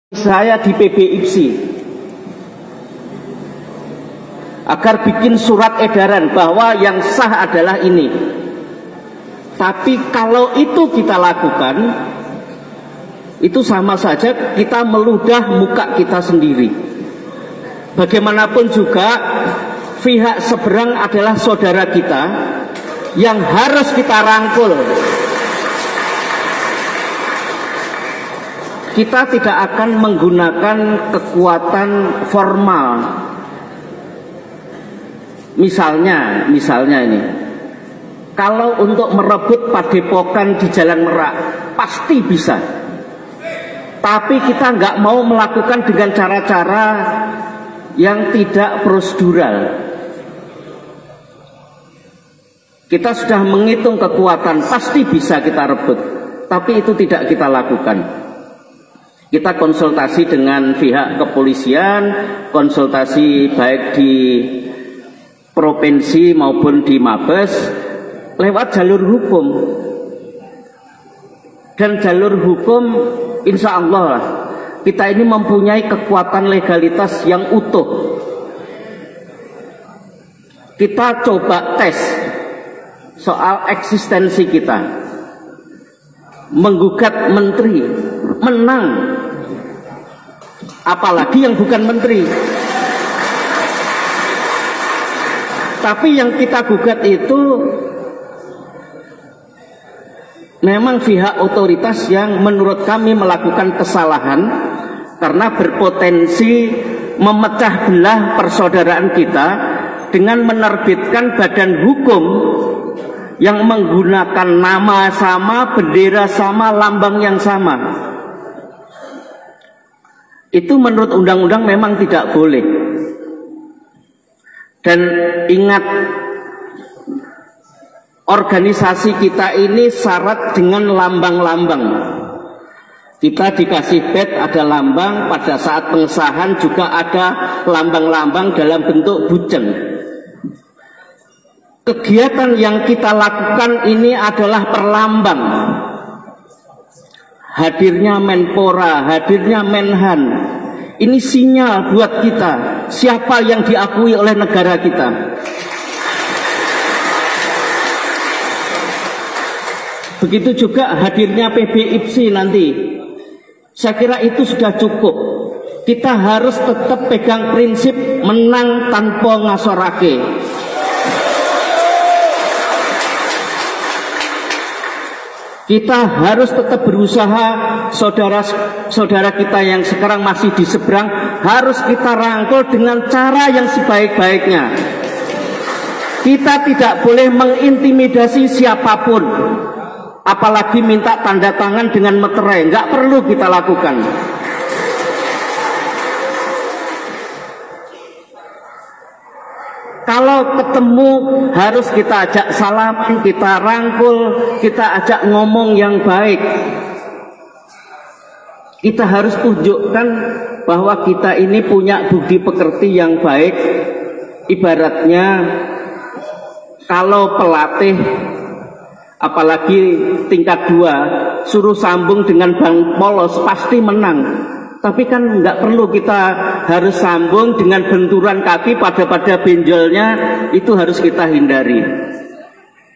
Saya di PBIPSI agar bikin surat edaran bahwa yang sah adalah ini. Tapi kalau itu kita lakukan, itu sama saja kita meludah muka kita sendiri. Bagaimanapun juga pihak seberang adalah saudara kita yang harus kita rangkul. Kita tidak akan menggunakan kekuatan formal. Misalnya ini, kalau untuk merebut padepokan di Jalan Merak, pasti bisa. Tapi kita nggak mau melakukan dengan cara-cara yang tidak prosedural. Kita sudah menghitung kekuatan, pasti bisa kita rebut. Tapi itu tidak kita lakukan. Kita konsultasi dengan pihak kepolisian, konsultasi baik di provinsi maupun di Mabes lewat jalur hukum. Dan jalur hukum insya Allah kita ini mempunyai kekuatan legalitas yang utuh. Kita coba tes soal eksistensi kita. Menggugat menteri, menang. Apalagi yang bukan menteri. Tapi yang kita gugat itu memang pihak otoritas yang menurut kami melakukan kesalahan karena berpotensi memecah belah persaudaraan kita dengan menerbitkan badan hukum yang menggunakan nama sama, bendera sama, lambang yang sama. Itu menurut undang-undang memang tidak boleh. Dan ingat, organisasi kita ini syarat dengan lambang-lambang. Kita dikasih badge ada lambang, pada saat pengesahan juga ada lambang-lambang dalam bentuk bujeng. Kegiatan yang kita lakukan ini adalah perlambang. Hadirnya Menpora, hadirnya Menhan, ini sinyal buat kita siapa yang diakui oleh negara kita. Begitu juga hadirnya PBIPSI nanti. Saya kira itu sudah cukup. Kita harus tetap pegang prinsip menang tanpa ngasorake. Kita harus tetap berusaha, saudara-saudara kita yang sekarang masih di seberang harus kita rangkul dengan cara yang sebaik-baiknya. Kita tidak boleh mengintimidasi siapapun, apalagi minta tanda tangan dengan meterai, nggak perlu kita lakukan. Kalau ketemu harus kita ajak salaman, kita rangkul, kita ajak ngomong yang baik. Kita harus tunjukkan bahwa kita ini punya budi pekerti yang baik. Ibaratnya kalau pelatih, apalagi tingkat 2, suruh sambung dengan bang polos pasti menang. Tapi kan nggak perlu kita harus sambung dengan benturan kaki pada benjolnya, itu harus kita hindari.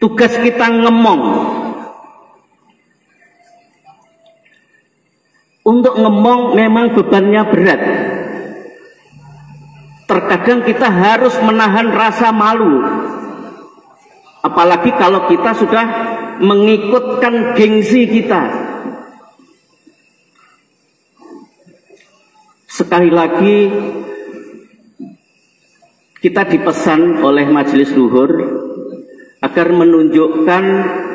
Tugas kita ngemong. Untuk ngemong memang bebannya berat. Terkadang kita harus menahan rasa malu. Apalagi kalau kita sudah mengikutkan gengsi kita. Sekali lagi kita dipesan oleh Majelis Luhur agar menunjukkan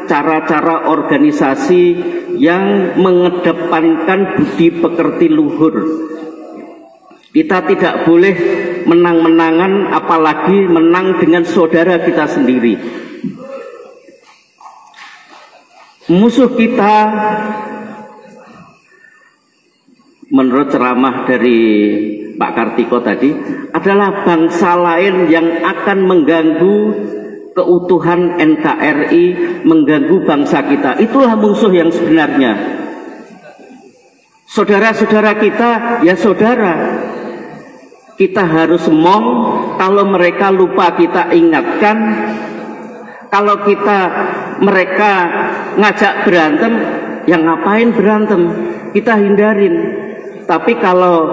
cara-cara organisasi yang mengedepankan budi pekerti luhur. Kita tidak boleh menang-menangan, apalagi menang dengan saudara kita sendiri. Musuh kita, menurut ceramah dari Pak Kartiko tadi, adalah bangsa lain yang akan mengganggu keutuhan NKRI, mengganggu bangsa kita. Itulah musuh yang sebenarnya. Saudara-saudara kita ya saudara. Kita harus mong, kalau mereka lupa kita ingatkan. Kalau mereka ngajak berantem, ya ngapain berantem? Kita hindarin. Tapi kalau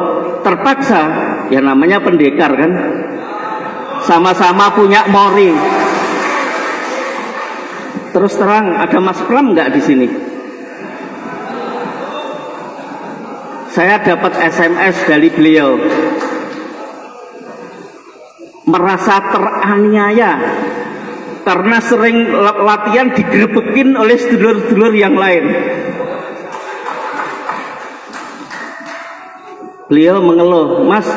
terpaksa, ya namanya pendekar kan. Sama-sama punya mori. Terus terang, ada Mas Pram nggak di sini? Saya dapat SMS dari beliau, merasa teraniaya karena sering latihan digerebekin oleh sedulur-sedulur yang lain. Beliau mengeluh, Mas,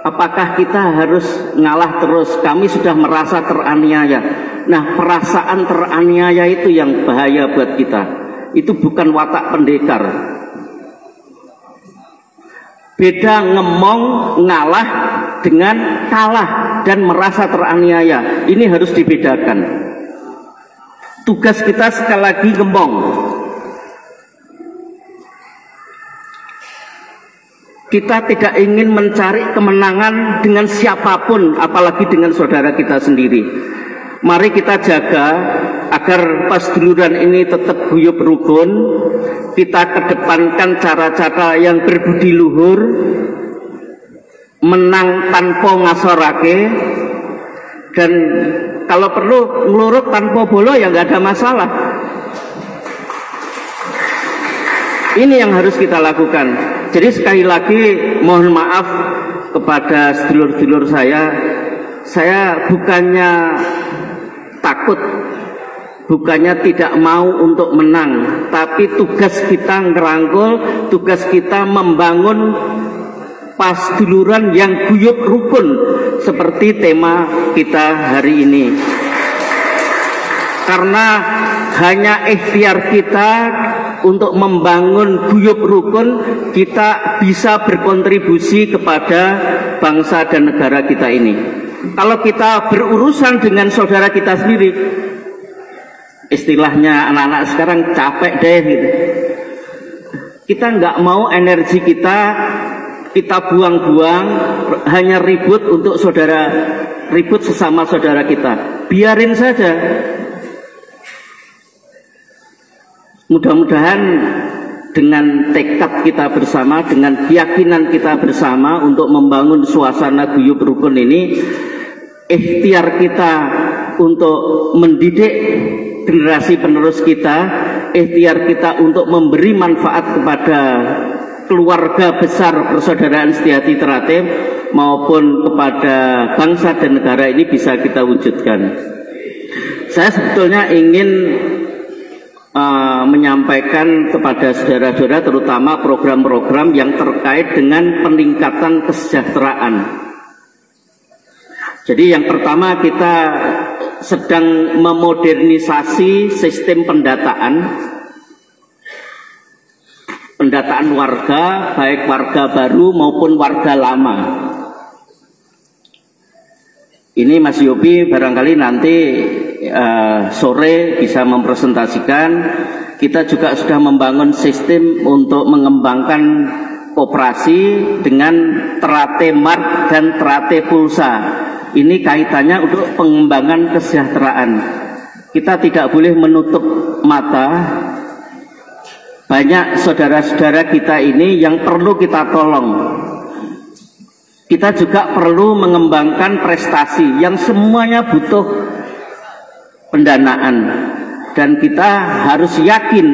apakah kita harus ngalah terus? Kami sudah merasa teraniaya. Nah, perasaan teraniaya itu yang bahaya buat kita. Itu bukan watak pendekar. Beda ngemong, ngalah dengan kalah dan merasa teraniaya. Ini harus dibedakan. Tugas kita sekali lagi ngemong. Kita tidak ingin mencari kemenangan dengan siapapun, apalagi dengan saudara kita sendiri. Mari kita jaga agar pasduluran ini tetap guyub rukun. Kita kedepankan cara-cara yang berbudi luhur, menang tanpa ngasorake, dan kalau perlu ngeluruk tanpa bolo ya nggak ada masalah. Ini yang harus kita lakukan. Jadi sekali lagi mohon maaf kepada sedulur-sedulur saya bukannya takut, bukannya tidak mau untuk menang, tapi tugas kita ngerangkul, tugas kita membangun pasduluran yang guyub rukun seperti tema kita hari ini. Karena hanya ikhtiar kita untuk membangun guyub rukun, kita bisa berkontribusi kepada bangsa dan negara kita ini. Kalau kita berurusan dengan saudara kita sendiri, istilahnya anak-anak sekarang capek deh gitu. Kita nggak mau energi kita buang-buang hanya ribut untuk ribut sesama saudara kita. Biarin saja. Mudah-mudahan dengan tekad kita bersama, dengan keyakinan kita bersama untuk membangun suasana guyub rukun ini, ikhtiar kita untuk mendidik generasi penerus kita, ikhtiar kita untuk memberi manfaat kepada keluarga besar Persaudaraan Setiati Teratim maupun kepada bangsa dan negara ini bisa kita wujudkan. Saya sebetulnya ingin menyampaikan kepada saudara-saudara terutama program-program yang terkait dengan peningkatan kesejahteraan. Jadi yang pertama, kita sedang memodernisasi sistem pendataan warga, baik warga baru maupun warga lama. Ini Mas Yobi barangkali nanti sore bisa mempresentasikan. Kita juga sudah membangun sistem untuk mengembangkan koperasi dengan Terate Mart dan Terate Pulsa. Ini kaitannya untuk pengembangan kesejahteraan. Kita tidak boleh menutup mata. Banyak saudara-saudara kita ini yang perlu kita tolong. Kita juga perlu mengembangkan prestasi yang semuanya butuh pendanaan. Dan kita harus yakin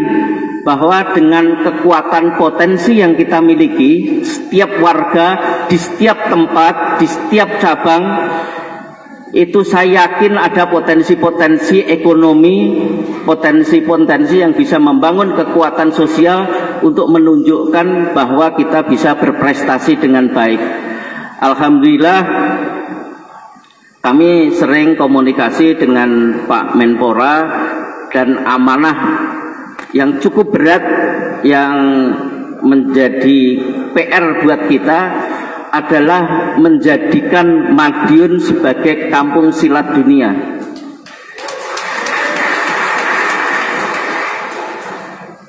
bahwa dengan kekuatan potensi yang kita miliki, setiap warga, di setiap tempat, di setiap cabang, itu saya yakin ada potensi-potensi ekonomi, potensi-potensi yang bisa membangun kekuatan sosial untuk menunjukkan bahwa kita bisa berprestasi dengan baik. Alhamdulillah kami sering komunikasi dengan Pak Menpora, dan amanah yang cukup berat yang menjadi PR buat kita adalah menjadikan Madiun sebagai kampung silat dunia.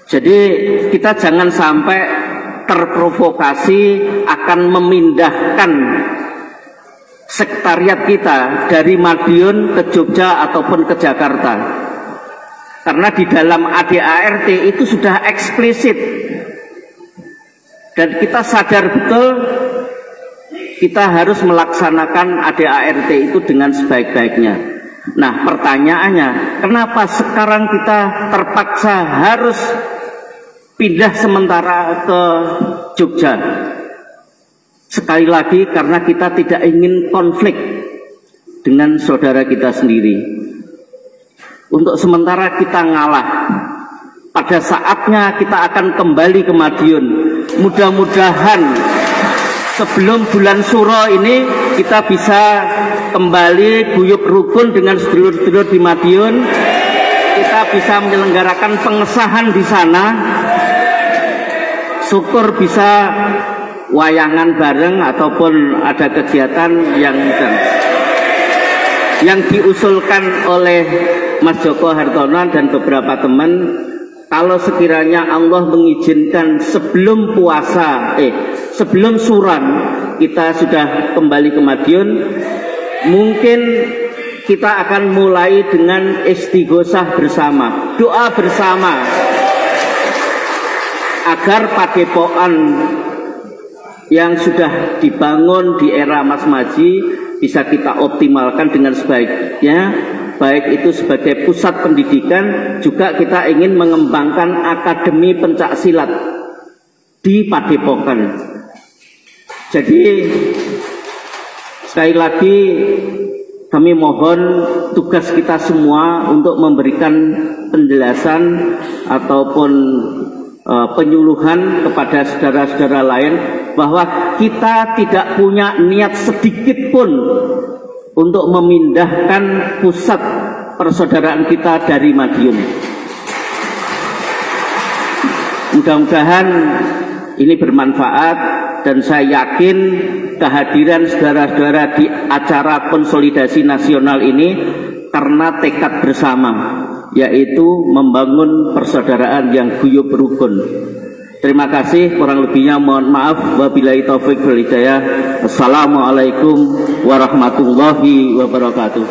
Jadi kita jangan sampai terprovokasi akan memindahkan sekretariat kita dari Madiun ke Jogja ataupun ke Jakarta. Karena di dalam ADART itu sudah eksplisit dan kita sadar betul kita harus melaksanakan ADART itu dengan sebaik-baiknya. Nah, pertanyaannya, kenapa sekarang kita terpaksa harus pindah sementara ke Jogja? Sekali lagi karena kita tidak ingin konflik dengan saudara kita sendiri. Untuk sementara kita ngalah. Pada saatnya kita akan kembali ke Madiun. Mudah-mudahan sebelum bulan Suro ini kita bisa kembali guyub rukun dengan sedulur-sedulur di Madiun. Kita bisa menyelenggarakan pengesahan di sana. Syukur bisa wayangan bareng ataupun ada kegiatan yang diusulkan oleh Mas Joko Hartono dan beberapa teman. Kalau sekiranya Allah mengizinkan sebelum puasa, sebelum suran kita sudah kembali ke Madiun, mungkin kita akan mulai dengan istighosah bersama, doa bersama agar padepokan yang sudah dibangun di era Mas Maji bisa kita optimalkan dengan sebaiknya, baik itu sebagai pusat pendidikan, juga kita ingin mengembangkan akademi pencak silat di Padepokan. Jadi sekali lagi kami mohon tugas kita semua untuk memberikan penjelasan ataupun penyuluhan kepada saudara-saudara lain bahwa kita tidak punya niat sedikit pun untuk memindahkan pusat persaudaraan kita dari Madiun. Mudah-mudahan ini bermanfaat dan saya yakin kehadiran saudara-saudara di acara konsolidasi nasional ini karena tekad bersama, yaitu membangun persaudaraan yang guyub rukun. Terima kasih, kurang lebihnya mohon maaf. Wabillahi taufik wal hidayah. Assalamualaikum warahmatullahi wabarakatuh.